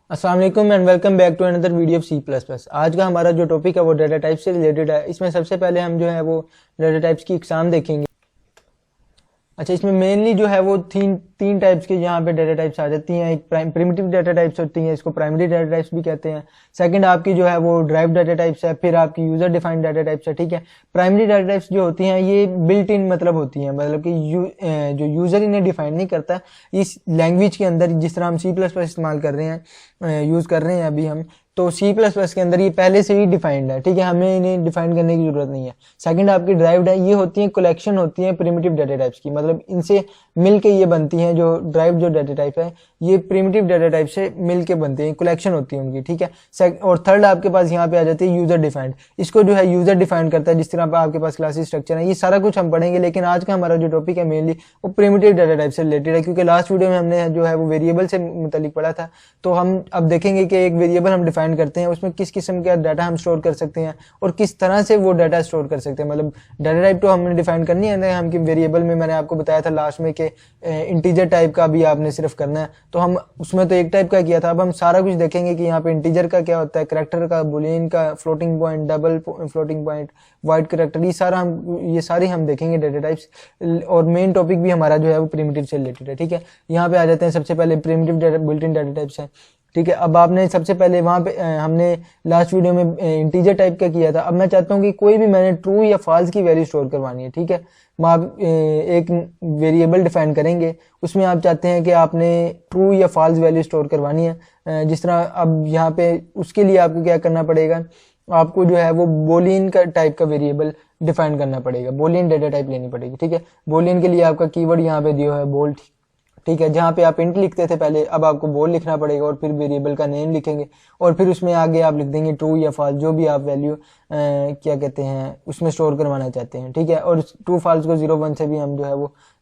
अस्सलाम वालेकुम and welcome back to another video of C plus plus. आज का हमारा जो टॉपिक है वो डाटा टाइप से रिलेटेड है। इसमें सबसे पहले हम जो है वो डाटा टाइप्स की इकसाम देखेंगे। अच्छा, इसमें मेनली जो है वो तीन तीन टाइप्स के यहाँ पे डाटा टाइप्स आ जाती हैं। एक प्रिमिटिव डाटा टाइप्स होती हैं, इसको प्राइमरी डाटा टाइप्स भी कहते हैं। सेकंड आपकी जो है वो ड्राइव डाटा टाइप्स है, फिर आपकी यूजर डिफाइंड डाटा टाइप्स है। ठीक है, प्राइमरी डाटा टाइप्स जो होती हैं ये बिल्ट इन मतलब होती हैं, मतलब कि जो यूजर इन्हें डिफाइन नहीं करता। इस लैंग्वेज के अंदर जिस तरह हम सी प्लस प्लस इस्तेमाल कर रहे हैं, यूज कर रहे हैं अभी हम, तो सी प्लस प्लस के अंदर ये पहले से ही डिफाइंड है। ठीक है, हमें इन्हें डिफाइन करने की जरूरत नहीं है। सेकंड आपकी ड्राइव्ड है, ये होती है कलेक्शन होती है प्रिमिटिव डाटा टाइप्स की, मतलब इनसे मिलके ये बनती हैं। जो ड्राइव जो डाटा टाइप है ये प्रिमिटिव डाटा टाइप से मिलके बनते हैं, कलेक्शन होती है उनकी। ठीक है, और थर्ड आपके पास यहाँ पे आ जाती है यूजर डिफाइंड। इसको जो है यूजर डिफाइंड करता है, जिस तरह आपके पास क्लासेस स्ट्रक्चर है, ये सारा कुछ हम पढ़ेंगे। लेकिन आज का हमारा जो टॉपिक है मेनली वो प्रिमिटिव डाटा टाइप से रिलेटेड है, क्योंकि लास्ट वीडियो में हमने जो है वो वेरिएबल से मुतालिक पढ़ा था। तो हम अब देखेंगे कि एक वेरिएबल हम डिफाइन करते हैं, उसमें किस किस्म का डाटा हम स्टोर कर सकते हैं और किस तरह से वो डाटा स्टोर कर सकते हैं। मतलब डाटा टाइप तो हमने डिफाइन करनी है ना, हम कि वेरिएबल में मैंने आपको बताया था लास्ट में कि इंटीजर टाइप का भी आपने सिर्फ करना है, तो हम उसमें तो एक टाइप का किया था। अब हम सारा कुछ देखेंगे कि यहाँ पे इंटीजर का क्या होता है, करैक्टर का, बुलियन का, floating point, double floating point, wide character, ये सारे हम देखेंगे डाटा टाइप्स। और मेन टॉपिक भी हमारा जो है वो प्रिमिटिव से रिलेटेड है। ठीक है, यहाँ पे आ जाते हैं। सबसे पहले primitive data built in data types है। ठीक है, अब आपने सबसे पहले वहां पे हमने लास्ट वीडियो में इंटीजर टाइप का किया था। अब मैं चाहता हूँ कि कोई भी मैंने ट्रू या फॉल्स की वैल्यू स्टोर करवानी है। ठीक है, आप एक वेरिएबल डिफाइन करेंगे, उसमें आप चाहते हैं कि आपने ट्रू या फॉल्स वैल्यू स्टोर करवानी है। जिस तरह अब यहाँ पे उसके लिए आपको क्या करना पड़ेगा, आपको जो है वो बोलियन का टाइप का वेरिएबल डिफाइन करना पड़ेगा, बोलियन डाटा टाइप लेनी पड़ेगी। ठीक है, बोलियन के लिए आपका कीवर्ड यहाँ पे दिया है बोल। ठीक है, जहाँ पे आप इंट लिखते थे पहले, अब आपको बोल लिखना पड़ेगा और फिर वेरिएबल का नेम लिखेंगे और फिर उसमें आगे आप लिख देंगे ट्रू या फॉल्स, जो भी आप वैल्यू क्या कहते हैं उसमें स्टोर करवाना चाहते हैं। ठीक है, और ट्रू फॉल्स को 0 1 से भी हम जो है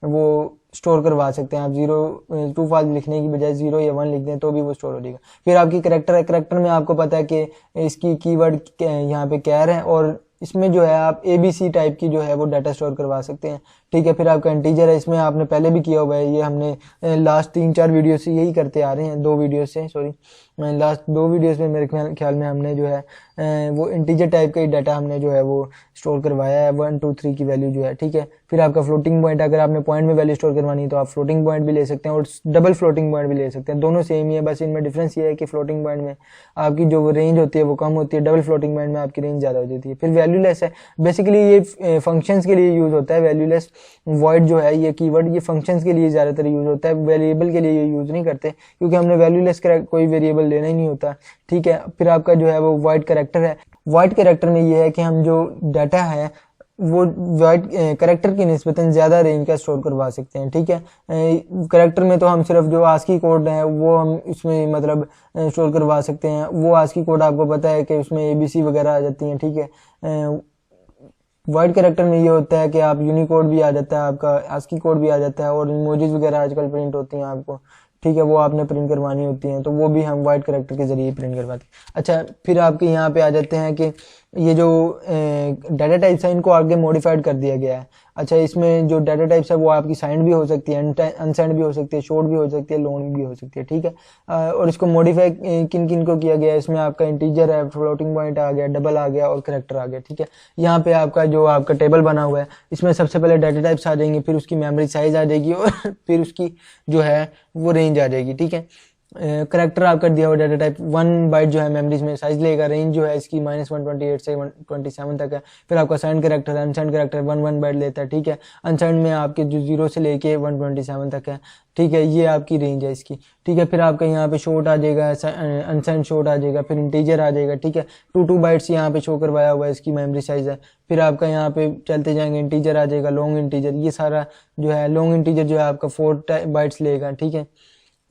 वो स्टोर करवा सकते हैं। आप ट्रू फॉल्स लिखने की बजाय 0 या 1 लिख दें तो भी वो स्टोर हो जाएगा। फिर आपकी करेक्टर है, करेक्टर में आपको पता है कि इसकी कीवर्ड यहाँ पे कैर है और इसमें जो है आप ABC टाइप की जो है वो डाटा स्टोर करवा सकते हैं। ठीक है, फिर आपका इंटीजर है, इसमें आपने पहले भी किया हुआ है, ये हमने लास्ट 3-4 वीडियो से यही करते आ रहे हैं, 2 वीडियो से, सॉरी लास्ट 2 वीडियोस में मेरे ख्याल में हमने जो है वो इंटीजर टाइप का ही डाटा हमने जो है वो स्टोर करवाया है, 1 2 3 की वैल्यू जो है। ठीक है, फिर आपका फ्लोटिंग पॉइंट, अगर आपने पॉइंट में वैल्यू स्टोर करवानी है तो आप फ्लोटिंग पॉइंट भी ले सकते हैं और डबल फ्लोटिंग पॉइंट भी ले सकते हैं। दोनों सेम ही है, बस इनमें डिफरेंस ये है कि फ्लोटिंग पॉइंट में आपकी जो रेंज होती है वो कम होती है, डबल फ्लोटिंग पॉइंट में आपकी रेंज ज़्यादा हो जाती है। फिर वैल्यूलेस है, बेसिकली ये फंक्शंस के लिए यूज होता है। वैल्यूलेस वॉइड जो है ये कीवर्ड, ये फंक्शंस के लिए ज़्यादातर यूज होता है, वेरिएबल के लिए ये यूज नहीं करते, क्योंकि हमने वैल्यूलेस कोई वेरिएबल लेना ही नहीं होता। ठीक है, फिर आपका जो है वो वाइड कैरेक्टर है। वाइड कैरेक्टर में ये है कि हम जो डाटा है वो वाइड कैरेक्टर की निस्बतन ज़्यादा रेंज का स्टोर करवा सकते हैं। ठीक है, कैरेक्टर में तो हम सिर्फ जो आस्की कोड है वो हम इसमें मतलब स्टोर करवा सकते हैं। वो आस्की कोड आपको पता है कि उसमें ABC वगैरह आ जाती हैं। ठीक है, वाइड कैरेक्टर में ये होता है कि आप यूनिकोड भी आ जाता है, आपका आस्की कोड भी आ जाता है और इमोजीज वगैरह आजकल प्रिंट होती हैं आपको। ठीक है, वो आपने प्रिंट करवानी होती हैं, तो वो भी हम वाइड कैरेक्टर के जरिए प्रिंट करवाते हैं। अच्छा, फिर आपके यहाँ पे आ जाते हैं कि ये जो डाटा टाइप्स है इनको आगे मॉडिफाइड कर दिया गया है। अच्छा, इसमें जो डाटा टाइप्स है वो आपकी साइंड भी हो सकती है, अनसाइंड भी हो सकती है, शॉर्ट भी हो सकती है, लॉन्ग भी हो सकती है। ठीक है, और इसको मॉडिफाई किन किन को किया गया है, इसमें आपका इंटीजर है, फ्लोटिंग पॉइंट आ गया, डबल आ गया और करेक्टर आ गया। ठीक है, यहाँ पे आपका जो आपका टेबल बना हुआ है इसमें सबसे पहले डाटा टाइप्स आ जाएंगे, फिर उसकी मेमोरी साइज आ जाएगी और फिर उसकी जो है वो रेंज आ जाएगी। ठीक है, करेक्टर आपका दिया हुआ डाटा टाइप 1 बाइट जो है मेमोरीज में साइज लेगा, रेंज जो है इसकी -128 से 127 तक है। फिर आपका साइंड करेक्टर है, अनसाइंड करेक्टर 1 बाइट लेता है। ठीक है, अनसाइंड में आपके जो 0 से लेके 127 तक है। ठीक है, ये आपकी रेंज है इसकी। ठीक है, फिर आपका यहाँ पे शॉर्ट आ जाएगा, अनसाइंड शॉर्ट आ जाएगा, फिर इंटीजर आ जाएगा। ठीक है, 2 बाइट्स यहाँ पे शो करवाया हुआ है, इसकी मेमोरी साइज है। फिर आपका यहाँ पे चलते जाएंगे, इंटीजर आ जाएगा, लॉन्ग इंटीजर, ये सारा जो है लॉन्ग इंटीजर जो है आपका 4 बाइट्स लेगा। ठीक है,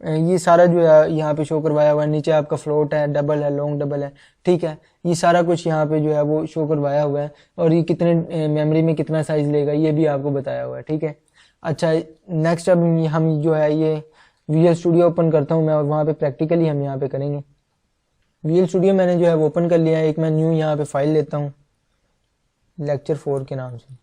ये सारा जो है यहाँ पे शो करवाया हुआ है। नीचे आपका फ्लोट है, डबल है, लॉन्ग डबल है। ठीक है, ये सारा कुछ यहाँ पे जो है वो शो करवाया हुआ है और ये कितने मेमोरी में कितना साइज लेगा ये भी आपको बताया हुआ है। ठीक है, अच्छा नेक्स्ट अब हम जो है ये विजुअल स्टूडियो ओपन करता हूँ मैं और वहाँ पे प्रैक्टिकली हम यहाँ पे करेंगे। विजुअल स्टूडियो मैंने जो है वो ओपन कर लिया है। एक मैं न्यू यहाँ पे फाइल लेता हूँ लेक्चर 4 के नाम से।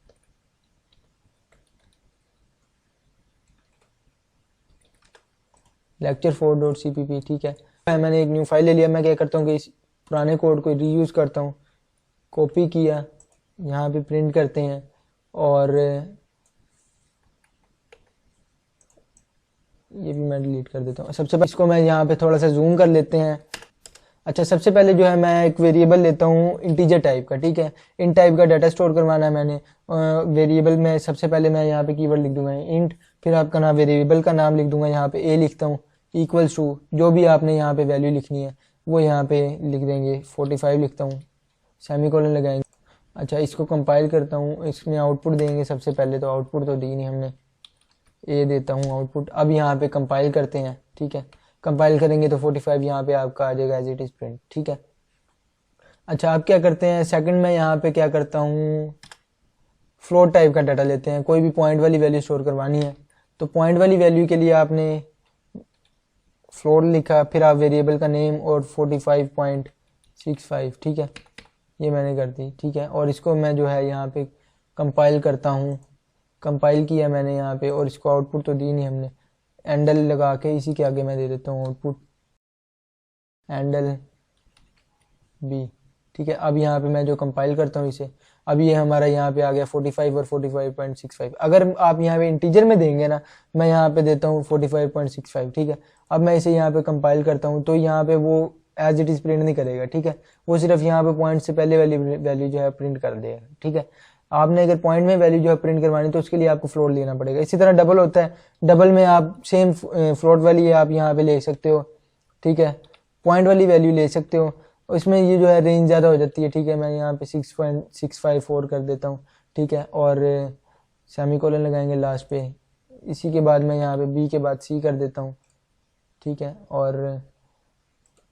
lecture4.cpp। ठीक है, मैंने एक न्यू फाइल ले लिया। मैं क्या करता हूँ कि इस पुराने कोड को रीयूज़ करता हूँ, कॉपी किया, यहाँ पे प्रिंट करते हैं और ये भी मैं डिलीट कर देता हूँ। सबसे पहले इसको मैं यहाँ पे थोड़ा सा जूम कर लेते हैं। अच्छा, सबसे पहले जो है मैं एक वेरिएबल लेता हूँ इंटीजर टाइप का, ठीक है। इन टाइप का डाटा स्टोर करवाना है मैंने। वेरिएबल में सबसे पहले मैं यहाँ पे कीवर्ड लिख दूंगा इंट, फिर आपका नाम, वेरिएबल का नाम लिख दूंगा, यहाँ पे ए लिखता हूँ, इक्वल्स टू जो भी आपने यहाँ पे वैल्यू लिखनी है वो यहाँ पे लिख देंगे, 45 लिखता हूँ, सेमीकोलन लगाएंगे। अच्छा, इसको कंपाइल करता हूँ, इसमें आउटपुट देंगे। सबसे पहले तो आउटपुट तो दी नहीं हमने, ए देता हूँ आउटपुट। अब यहाँ पे कंपाइल करते हैं, ठीक है। कंपाइल करेंगे तो 45 यहाँ पे आपका आ जाएगा एज इट इज प्रिंट, ठीक है। अच्छा, आप क्या करते हैं, सेकंड में यहाँ पे क्या करता हूँ, फ्लोट टाइप का डाटा लेते हैं। कोई भी पॉइंट वाली वैल्यू स्टोर करवानी है तो पॉइंट वाली वैल्यू के लिए आपने फ्लोट लिखा, फिर आप वेरिएबल का नेम और 45.65, ठीक है, ये मैंने कर दी, ठीक है। और इसको मैं जो है यहाँ पे कंपाइल करता हूँ, कंपाइल किया मैंने यहाँ पे, और इसको आउटपुट तो दी नहीं हमने, एंडल लगा के इसी के आगे मैं दे देता हूँ आउटपुट एंडल बी, ठीक है। अब यहाँ पे मैं जो कंपाइल करता हूँ इसे, अब ये हमारा यहाँ पे आ गया 45 और 45.65। अगर आप यहाँ पे इंटीजर में देंगे ना, मैं यहाँ पे देता हूँ 45.65, ठीक है। अब मैं इसे यहाँ पे कंपाइल करता हूँ तो यहाँ पे वो एज इट इज प्रिंट नहीं करेगा, ठीक है। वो सिर्फ यहाँ पे पॉइंट से पहले वाली वैल्यू जो है प्रिंट कर देगा, ठीक है। आपने अगर पॉइंट में वैल्यू जो है प्रिंट करवानी तो उसके लिए आपको फ्लोट लेना पड़ेगा। इसी तरह डबल होता है, डबल में आप सेम फ्लोट वाली आप यहाँ पे ले सकते हो, ठीक है, पॉइंट वाली वैल्यू ले सकते हो। इसमें ये जो है रेंज ज़्यादा हो जाती है, ठीक है। मैं यहाँ पे 6.654 कर देता हूँ, ठीक है, और सेमीकोलन लगाएंगे लास्ट पे। इसी के बाद मैं यहाँ पे बी के बाद सी कर देता हूँ, ठीक है, और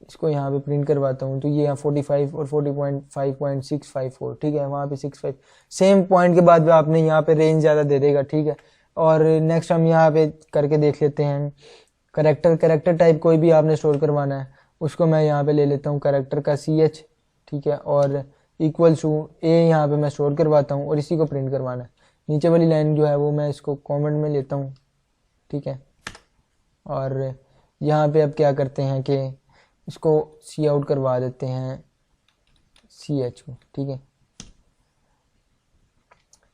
इसको यहाँ पे प्रिंट करवाता हूँ। तो ये यहाँ 45 और 40.5.654, ठीक है, वहाँ पे 65 सेम पॉइंट के बाद आपने यहाँ पे रेंज ज़्यादा दे देगा, ठीक है। और नेक्स्ट हम यहाँ पे करके देख लेते हैं करेक्टर टाइप कोई भी आपने स्टोर करवाना है, उसको मैं यहाँ पे ले लेता हूँ करेक्टर का CH, ठीक है, और इक्वल्स टू ए यहाँ पे मैं स्टोर करवाता हूँ और इसी को प्रिंट करवाना है। नीचे वाली लाइन जो है वो मैं इसको कमेंट में लेता हूँ, ठीक है। और यहाँ पे अब क्या करते हैं कि इसको सी आउट करवा देते हैं CH को, ठीक है।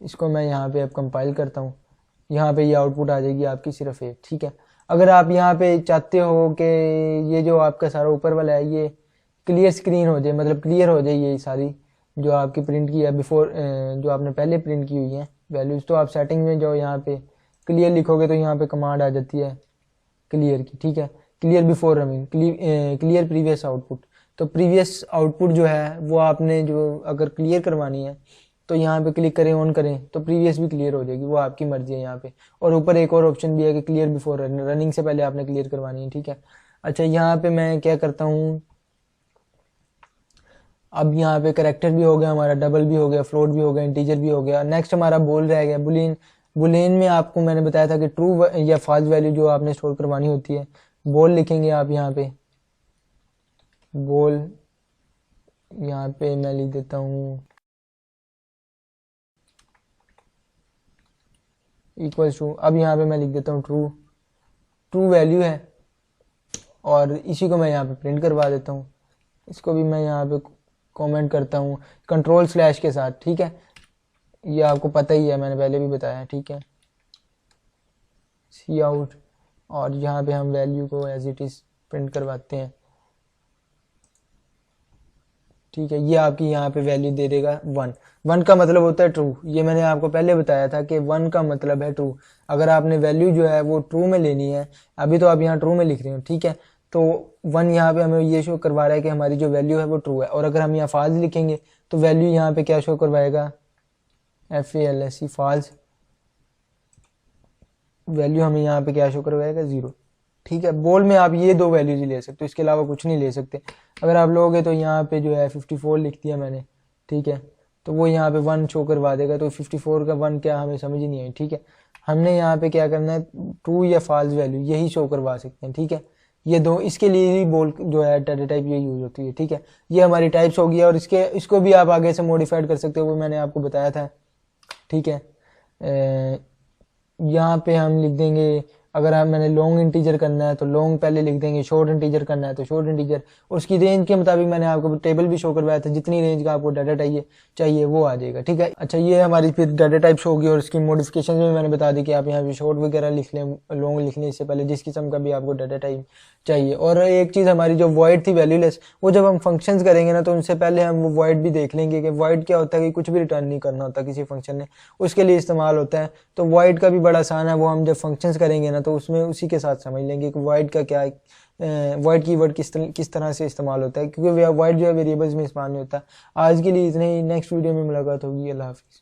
इसको मैं यहाँ पे अब कंपाइल करता हूँ, यहाँ पे ये आउटपुट आ जाएगी आपकी सिर्फ एक, ठीक है। अगर आप यहाँ पे चाहते हो कि ये जो आपका सारा ऊपर वाला है ये क्लियर स्क्रीन हो जाए, मतलब क्लियर हो जाए ये सारी जो आपकी प्रिंट की है बिफोर, जो आपने पहले प्रिंट की हुई है वैल्यूज, तो आप सेटिंग में जाओ, यहाँ पे क्लियर लिखोगे तो यहाँ पे कमांड आ जाती है क्लियर की, ठीक है, clear before running, clear previous output. तो प्रीवियस आउटपुट जो है वो आपने जो अगर क्लियर करवानी है तो यहाँ पे क्लिक करें, ऑन करें तो प्रीवियस भी क्लियर हो जाएगी, वो आपकी मर्जी है यहाँ पे। और ऊपर एक और ऑप्शन भी है कि क्लियर बिफोर रनिंग से पहले आपने क्लियर करवानी है, ठीक है। अच्छा, यहाँ पे मैं क्या करता हूँ, अब यहाँ पे करेक्टर भी हो गया हमारा, डबल भी हो गया, फ्लोट भी हो गया, इंटीजर भी हो गया। नेक्स्ट हमारा बोल रह गया बुलियन। बुलियन में आपको मैंने बताया था कि ट्रू या फॉल्स वैल्यू जो आपने स्टोर करवानी होती है, बोल लिखेंगे आप यहाँ पे, बोल यहाँ पे मैं लिख देता हूँ इक्वल्स टू, अब यहाँ पे मैं लिख देता हूँ ट्रू वैल्यू है, और इसी को मैं यहाँ पे प्रिंट करवा देता हूँ। इसको भी मैं यहाँ पे कमेंट करता हूँ कंट्रोल/ के साथ, ठीक है। ये आपको पता ही है, मैंने पहले भी बताया, ठीक है, सी आउट, और यहाँ पे हम वैल्यू को एज इट इज प्रिंट करवाते हैं, ठीक है। ये आपकी यहाँ पे वैल्यू दे देगा 1 का मतलब होता है ट्रू। ये मैंने आपको पहले बताया था कि 1 का मतलब है ट्रू। अगर आपने वैल्यू जो है वो ट्रू में लेनी है, अभी तो आप यहाँ ट्रू में लिख रहे हो, ठीक है, तो 1 यहाँ पे हमें ये शो करवा रहा है कि हमारी जो वैल्यू है वो ट्रू है। और अगर हम यहाँ फॉल्स लिखेंगे तो वैल्यू यहाँ पे क्या शो करवाएगा, FALSE फॉल्स, वैल्यू हमें यहाँ पे क्या शो करवाएगा 0, ठीक है। बोल में आप ये 2 वैल्यूज ही ले सकते हो, इसके अलावा कुछ नहीं ले सकते। अगर आप लोगे तो यहाँ पे जो है 54 लिख दिया मैंने, ठीक है, तो वो यहाँ पे 1 शो करवा देगा। तो 54 का 1 क्या, हमें समझ ही नहीं आई, ठीक है। हमने यहाँ पे क्या करना है, ट्रू या फॉल्स वैल्यू यही शो करवा सकते हैं, ठीक है। ये 2, इसके लिए ही बोल जो है डाटा टाइप ये यूज होती है, ठीक है। ये हमारी टाइप्स होगी, और इसको भी आप आगे से मॉडिफाइड कर सकते हो, वो मैंने आपको बताया था, ठीक है। यहाँ पे हम लिख देंगे अगर मैंने लॉन्ग इंटीजर करना है तो लॉन्ग पहले लिख देंगे, शॉर्ट इंटीजर करना है तो शॉर्ट इंटीजर, और उसकी रेंज के मुताबिक मैंने आपको टेबल भी शो करवाया था, जितनी रेंज का आपको डाटा चाहिए वो आ जाएगा। ठीक है, अच्छा ये हमारी फिर डाटा टाइप्स होगी, और इसकी मॉडिफिकेशन में मैंने बता दी कि आप यहाँ पे शॉर्ट वगैरह लिख लें, लॉन्ग लिखने से पहले जिस किस्म का भी आपको डाटा टाइप चाहिए। और एक चीज़ हमारी जो वॉइड थी वैल्यूलेस, वो जब हम फंक्शंस करेंगे ना तो उनसे पहले हम वो वॉइड भी देख लेंगे कि वॉइड क्या होता है, कि कुछ भी रिटर्न नहीं करना होता किसी फंक्शन ने, उसके लिए इस्तेमाल होता है। तो वॉइड का भी बड़ा आसान है, वो हम जब फंक्शंस करेंगे ना तो उसमें उसी के साथ समझ लेंगे कि वॉइड का क्या वॉइड कीवर्ड किस तरह से इस्तेमाल होता है, क्योंकि वॉइड जो है वेरिएबल्स में इस्तेमाल नहीं होता। आज के लिए इतने ही, नेक्स्ट वीडियो में मुलाकात होगी। अल्लाह हाफिज़।